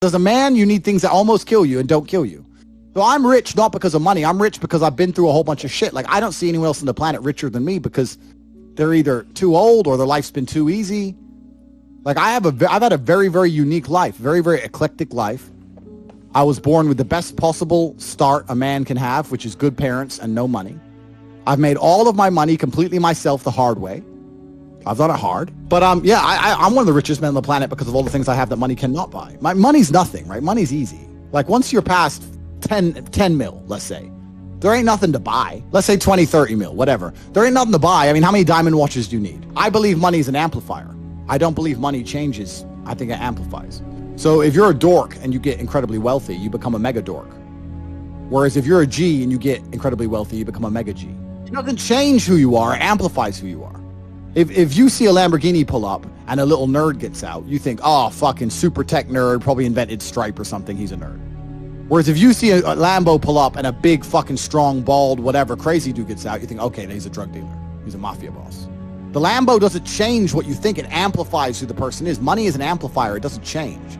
As a man, you need things that almost kill you and don't kill you. So I'm rich not because of money. I'm rich because I've been through a whole bunch of shit. Like, I don't see anyone else on the planet richer than me because they're either too old or their life's been too easy. Like, I've had a very, very unique life, very, very eclectic life. I was born with the best possible start a man can have, which is good parents and no money. I've made all of my money completely myself the hard way. I've done it hard. But yeah, I'm one of the richest men on the planet because of all the things I have that money cannot buy. My money's nothing, right? Money's easy. Like, once you're past 10 mil, let's say, there ain't nothing to buy. Let's say 20, 30 mil, whatever. There ain't nothing to buy. I mean, how many diamond watches do you need? I believe money is an amplifier. I don't believe money changes. I think it amplifies. So if you're a dork and you get incredibly wealthy, you become a mega dork. Whereas if you're a G and you get incredibly wealthy, you become a mega G. It doesn't change who you are, it amplifies who you are. If you see a Lamborghini pull up and a little nerd gets out, you think, oh, fucking super tech nerd, probably invented Stripe or something, he's a nerd. Whereas if you see a Lambo pull up and a big fucking strong, bald, whatever crazy dude gets out, you think, okay, he's a drug dealer. He's a mafia boss. The Lambo doesn't change what you think. It amplifies who the person is. Money is an amplifier. It doesn't change.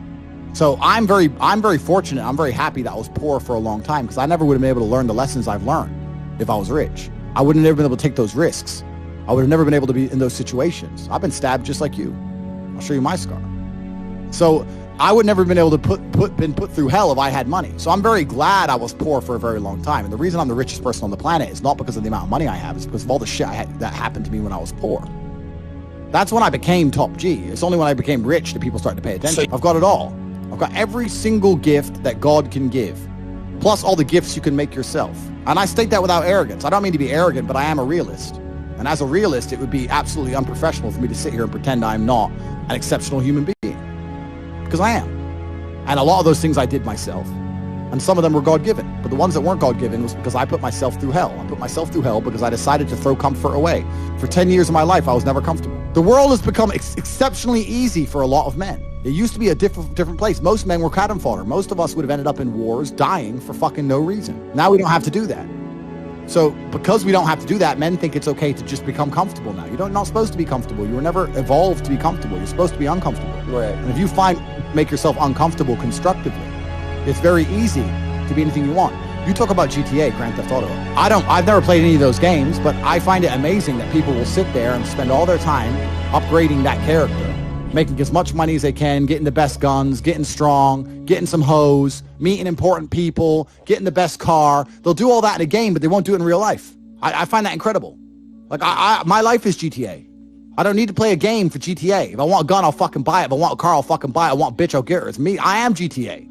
So I'm very fortunate. I'm very happy that I was poor for a long time because I never would have been able to learn the lessons I've learned if I was rich. I would have never been able to take those risks. I would have never been able to be in those situations. I've been stabbed just like you. I'll show you my scar. So I would never have been able to been put through hell if I had money. So I'm very glad I was poor for a very long time. And the reason I'm the richest person on the planet is not because of the amount of money I have. It's because of all the shit that happened to me when I was poor. That's when I became top G. It's only when I became rich that people started to pay attention. I've got it all. I've got every single gift that God can give, plus all the gifts you can make yourself. And I state that without arrogance. I don't mean to be arrogant, but I am a realist. And as a realist, it would be absolutely unprofessional for me to sit here and pretend I'm not an exceptional human being. Because I am. And a lot of those things I did myself. And some of them were God-given. But the ones that weren't God-given was because I put myself through hell. I put myself through hell because I decided to throw comfort away. For 10 years of my life, I was never comfortable. The world has become exceptionally easy for a lot of men. It used to be a different place. Most men were cannon fodder. Most of us would have ended up in wars, dying for fucking no reason. Now we don't have to do that. So because we don't have to do that, men think it's okay to just become comfortable now. You're not supposed to be comfortable. You were never evolved to be comfortable. You're supposed to be uncomfortable. Right. And if you make yourself uncomfortable constructively, it's very easy to be anything you want. You talk about GTA, Grand Theft Auto. I've never played any of those games, but I find it amazing that people will sit there and spend all their time upgrading that character, making as much money as they can, getting the best guns, getting strong, getting some hoes, meeting important people, getting the best car. They'll do all that in a game, but they won't do it in real life. I find that incredible. Like, my life is GTA. I don't need to play a game for GTA. If I want a gun, I'll fucking buy it. If I want a car, I'll fucking buy it. I want a bitch, I'll get her. It's me. I am GTA.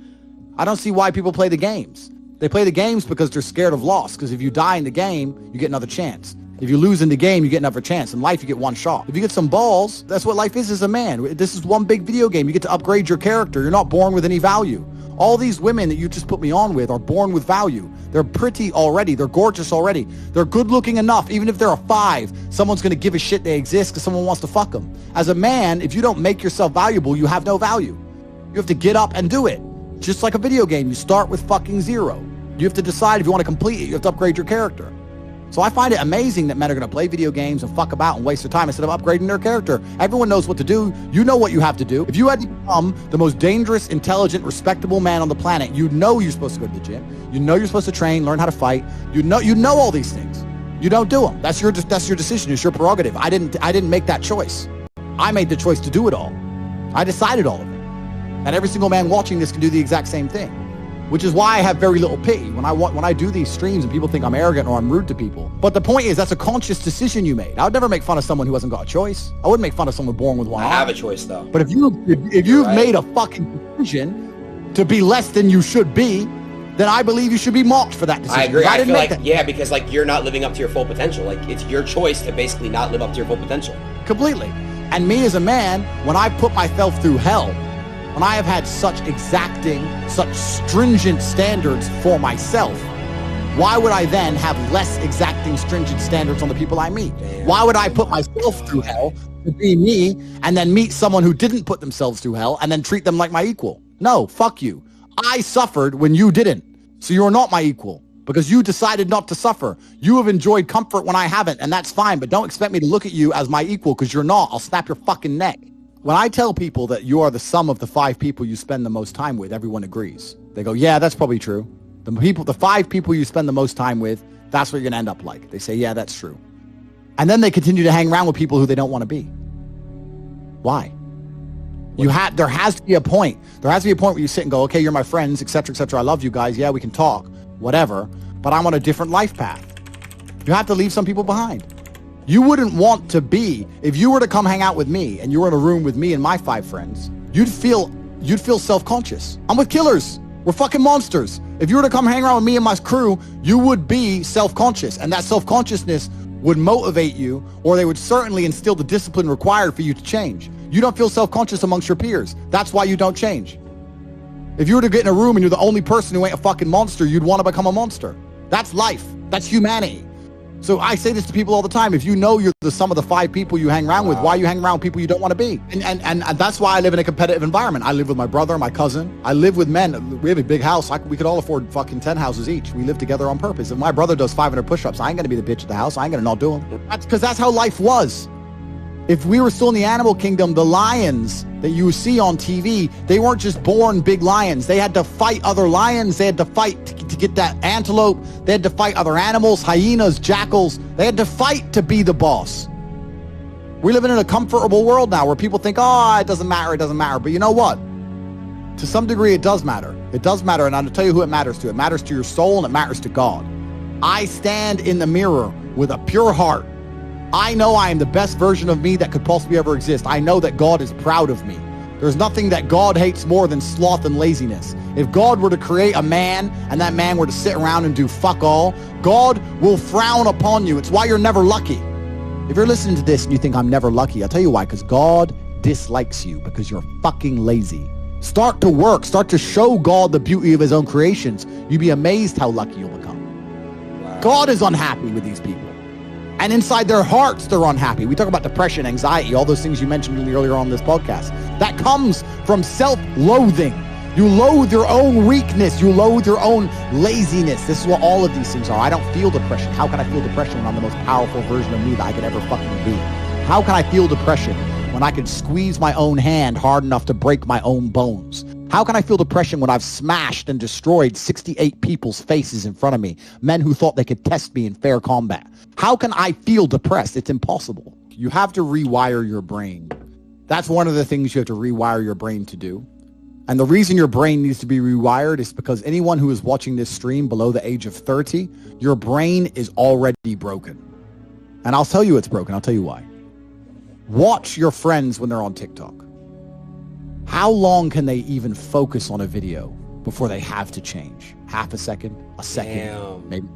I don't see why people play the games. They play the games because they're scared of loss. Because if you die in the game, you get another chance. If you lose in the game, you get another chance. In life, you get one shot. If you get some balls, that's what life is as a man. This is one big video game. You get to upgrade your character. You're not born with any value. All these women that you just put me on with are born with value. They're pretty already. They're gorgeous already. They're good looking enough. Even if they're a 5, someone's going to give a shit they exist because someone wants to fuck them. As a man, if you don't make yourself valuable, you have no value. You have to get up and do it. Just like a video game, you start with fucking 0. You have to decide if you want to complete it. You have to upgrade your character. So I find it amazing that men are going to play video games and fuck about and waste their time instead of upgrading their character. Everyone knows what to do. You know what you have to do. If you had to become the most dangerous, intelligent, respectable man on the planet, you know you're supposed to go to the gym. You know you're supposed to train, learn how to fight. You know all these things. You don't do them. That's your decision. It's your prerogative. I didn't make that choice. I made the choice to do it all. I decided all of it. And every single man watching this can do the exact same thing. Which is why I have very little pity when I do these streams and people think I'm arrogant or I'm rude to people. But the point is, that's a conscious decision you made. I would never make fun of someone who hasn't got a choice. I wouldn't make fun of someone born with one arm. I have a choice, though. But if you've made a fucking decision to be less than you should be, then I believe you should be mocked for that decision. I agree. I feel like, yeah, because like you're not living up to your full potential. Like it's your choice to basically not live up to your full potential. Completely. And me as a man, when I put myself through hell, when I have had such exacting, such stringent standards for myself, why would I then have less exacting, stringent standards on the people I meet? Why would I put myself through hell to be me and then meet someone who didn't put themselves through hell and then treat them like my equal? No, fuck you. I suffered when you didn't. So you're not my equal because you decided not to suffer. You have enjoyed comfort when I haven't, and that's fine, but don't expect me to look at you as my equal because you're not. I'll snap your fucking neck. When I tell people that you are the sum of the 5 people you spend the most time with, everyone agrees. They go, yeah, that's probably true. The 5 people you spend the most time with, that's what you're going to end up like. They say, yeah, that's true. And then they continue to hang around with people who they don't want to be. Why? There has to be a point. There has to be a point where you sit and go, okay, you're my friends, etc., etc. I love you guys. Yeah, we can talk, whatever. But I'm on a different life path. You have to leave some people behind. You wouldn't want to be, if you were to come hang out with me and you were in a room with me and my 5 friends, you'd feel self-conscious. I'm with killers. We're fucking monsters. If you were to come hang around with me and my crew, you would be self-conscious. And that self-consciousness would motivate you, or they would certainly instill the discipline required for you to change. You don't feel self-conscious amongst your peers. That's why you don't change. If you were to get in a room and you're the only person who ain't a fucking monster, you'd want to become a monster. That's life. That's humanity. So I say this to people all the time. If you know you're the sum of the 5 people you hang around with, why are you hanging around with people you don't want to be? And that's why I live in a competitive environment. I live with my brother, my cousin. I live with men. We have a big house. We could all afford fucking 10 houses each. We live together on purpose. If my brother does 500 push-ups, I ain't going to be the bitch at the house. I ain't going to not do them. That's because that's how life was. If we were still in the animal kingdom, the lions that you see on TV, they weren't just born big lions. They had to fight other lions. They had to fight to get that antelope. They had to fight other animals, hyenas, jackals. They had to fight to be the boss. We're living in a comfortable world now where people think, oh, it doesn't matter, it doesn't matter. But you know what? To some degree, it does matter. It does matter, and I'll tell you who it matters to. It matters to your soul, and it matters to God. I stand in the mirror with a pure heart. I know I am the best version of me that could possibly ever exist. I know that God is proud of me. There's nothing that God hates more than sloth and laziness. If God were to create a man and that man were to sit around and do fuck all, God will frown upon you. It's why you're never lucky. If you're listening to this and you think I'm never lucky, I'll tell you why, because God dislikes you because you're fucking lazy. Start to work. Start to show God the beauty of his own creations. You'd be amazed how lucky you'll become. Wow. God is unhappy with these people. And inside their hearts, they're unhappy. We talk about depression, anxiety, all those things you mentioned earlier on this podcast. That comes from self-loathing. You loathe your own weakness. You loathe your own laziness. This is what all of these things are. I don't feel depression. How can I feel depression when I'm the most powerful version of me that I could ever fucking be? How can I feel depression when I can squeeze my own hand hard enough to break my own bones? How can I feel depression when I've smashed and destroyed 68 people's faces in front of me, men who thought they could test me in fair combat? How can I feel depressed? It's impossible. You have to rewire your brain. That's one of the things you have to rewire your brain to do. And the reason your brain needs to be rewired is because anyone who is watching this stream below the age of 30, your brain is already broken. And I'll tell you it's broken. I'll tell you why. Watch your friends when they're on TikTok. How long can they even focus on a video before they have to change? Half a second, a second, Damn. Maybe.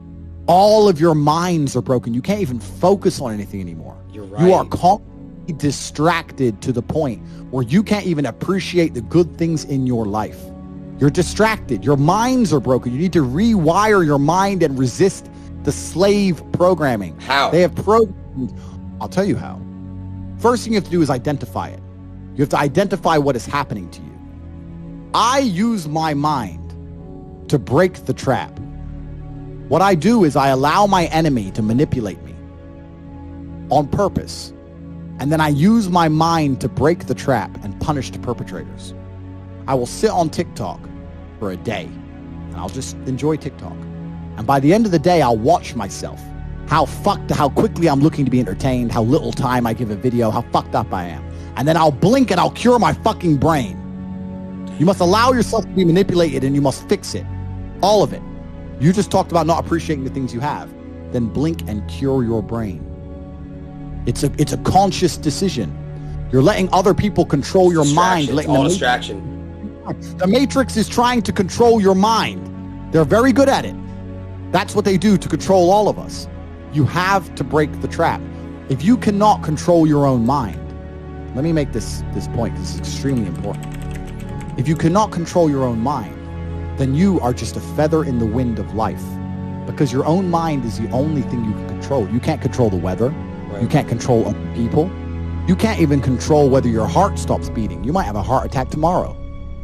All of your minds are broken. You can't even focus on anything anymore. You're right. You are constantly distracted to the point where you can't even appreciate the good things in your life. You're distracted. Your minds are broken. You need to rewire your mind and resist the slave programming. How? They have programmed. I'll tell you how. First thing you have to do is identify it. You have to identify what is happening to you. I use my mind to break the trap. What I do is I allow my enemy to manipulate me on purpose. And then I use my mind to break the trap and punish the perpetrators. I will sit on TikTok for a day and I'll just enjoy TikTok. And by the end of the day, I'll watch myself. How quickly I'm looking to be entertained, how little time I give a video, how fucked up I am. And then I'll blink and I'll cure my fucking brain. You must allow yourself to be manipulated and you must fix it. All of it. You just talked about not appreciating the things you have. Then blink and cure your brain. It's a conscious decision. You're letting other people control your mind. It's all distraction. The Matrix is trying to control your mind. They're very good at it. That's what they do to control all of us. You have to break the trap. If you cannot control your own mind, let me make this point. This is extremely important. If you cannot control your own mind, then you are just a feather in the wind of life, because your own mind is the only thing you can control. You can't control the weather. Right. You can't control other people. You can't even control whether your heart stops beating. You might have a heart attack tomorrow.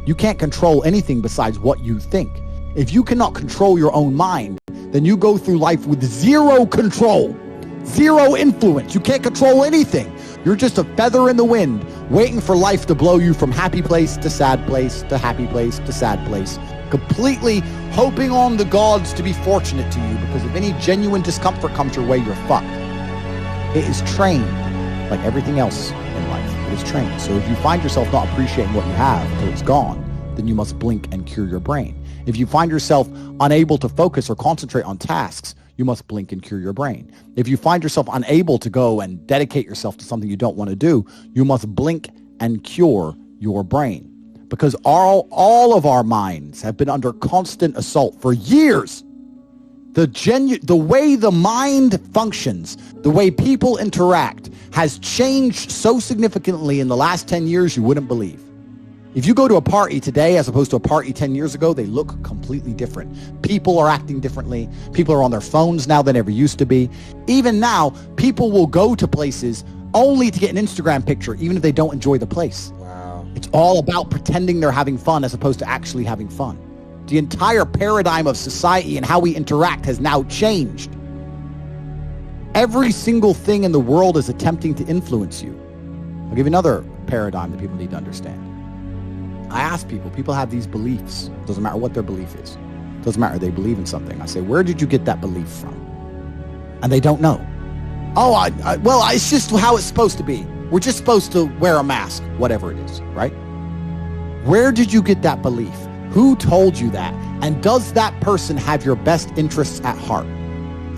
You can't control anything besides what you think. If you cannot control your own mind, then you go through life with zero control, zero influence. You can't control anything. You're just a feather in the wind, waiting for life to blow you from happy place to sad place to happy place to sad place, completely hoping on the gods to be fortunate to you, because if any genuine discomfort comes your way, you're fucked. It is trained like everything else in life. It is trained. So if you find yourself not appreciating what you have until it's gone, then you must blink and cure your brain. If you find yourself unable to focus or concentrate on tasks, you must blink and cure your brain. If you find yourself unable to go and dedicate yourself to something you don't want to do, you must blink and cure your brain. Because all of our minds have been under constant assault for years. The way the mind functions, the way people interact, has changed so significantly in the last 10 years you wouldn't believe. If you go to a party today as opposed to a party 10 years ago, they look completely different. People are acting differently. People are on their phones now than ever used to be. Even now, people will go to places only to get an Instagram picture, even if they don't enjoy the place. Wow. It's all about pretending they're having fun as opposed to actually having fun. The entire paradigm of society and how we interact has now changed. Every single thing in the world is attempting to influence you. I'll give you another paradigm that people need to understand. I ask people have these beliefs. It doesn't matter what their belief is. It doesn't matter, they believe in something. I say, where did you get that belief from? And they don't know. Oh, well, it's just how it's supposed to be. We're just supposed to wear a mask, whatever it is, right? Where did you get that belief? Who told you that? And does that person have your best interests at heart?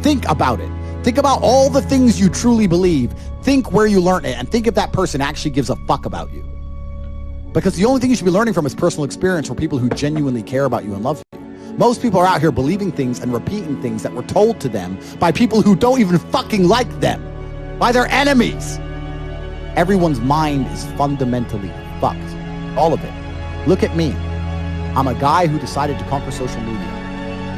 Think about it. Think about all the things you truly believe. Think where you learned it, and think if that person actually gives a fuck about you. Because the only thing you should be learning from is personal experience from people who genuinely care about you and love you. Most people are out here believing things and repeating things that were told to them by people who don't even fucking like them, by their enemies. Everyone's mind is fundamentally fucked. All of it. Look at me. I'm a guy who decided to conquer social media.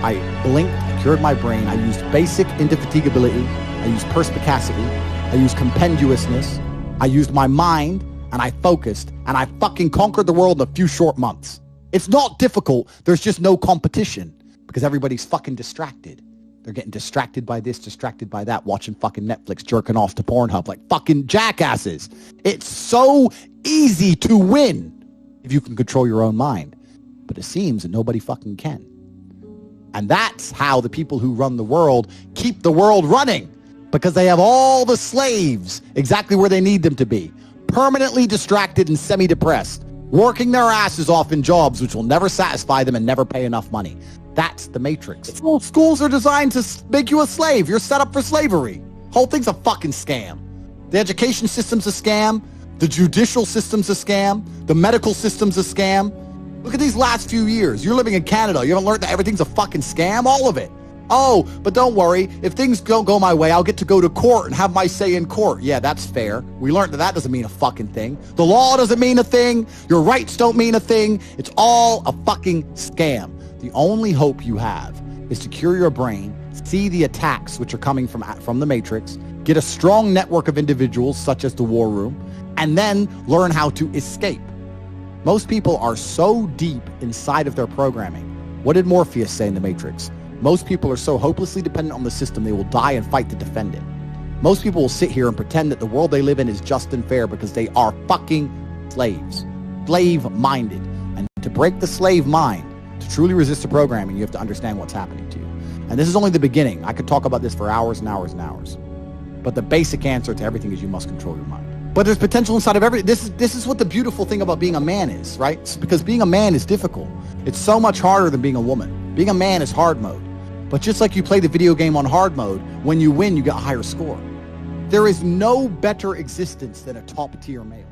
I blinked, I cured my brain. I used basic indefatigability. I used perspicacity. I used compendiousness. I used my mind, and I focused, and I fucking conquered the world in a few short months. It's not difficult. There's just no competition because everybody's fucking distracted. They're getting distracted by this, distracted by that, watching fucking Netflix, jerking off to Pornhub like fucking jackasses. It's so easy to win if you can control your own mind. But it seems that nobody fucking can. And that's how the people who run the world keep the world running, because they have all the slaves exactly where they need them to be, permanently distracted and semi-depressed, working their asses off in jobs which will never satisfy them and never pay enough money. That's the matrix. Schools are designed to make you a slave. You're set up for slavery. Whole thing's a fucking scam. The education system's a scam. The judicial system's a scam. The medical system's a scam. Look at these last few years. You're living in Canada. You haven't learned that everything's a fucking scam? All of it. Oh, but don't worry. If things don't go my way, I'll get to go to court and have my say in court. Yeah, that's fair. We learned that doesn't mean a fucking thing. The law doesn't mean a thing. Your rights don't mean a thing. It's all a fucking scam. The only hope you have is to cure your brain, see the attacks which are coming from the Matrix, get a strong network of individuals such as the War Room, and then learn how to escape. Most people are so deep inside of their programming. What did Morpheus say in the Matrix? Most people are so hopelessly dependent on the system they will die and fight to defend it. Most people will sit here and pretend that the world they live in is just and fair because they are fucking slaves. Slave-minded. And to break the slave mind, to truly resist the programming, you have to understand what's happening to you. And this is only the beginning. I could talk about this for hours and hours and hours. But the basic answer to everything is you must control your mind. But there's potential inside of everything. This is what the beautiful thing about being a man is, right? It's because being a man is difficult. It's so much harder than being a woman. Being a man is hard mode. But just like you play the video game on hard mode, when you win, you get a higher score. There is no better existence than a top-tier male.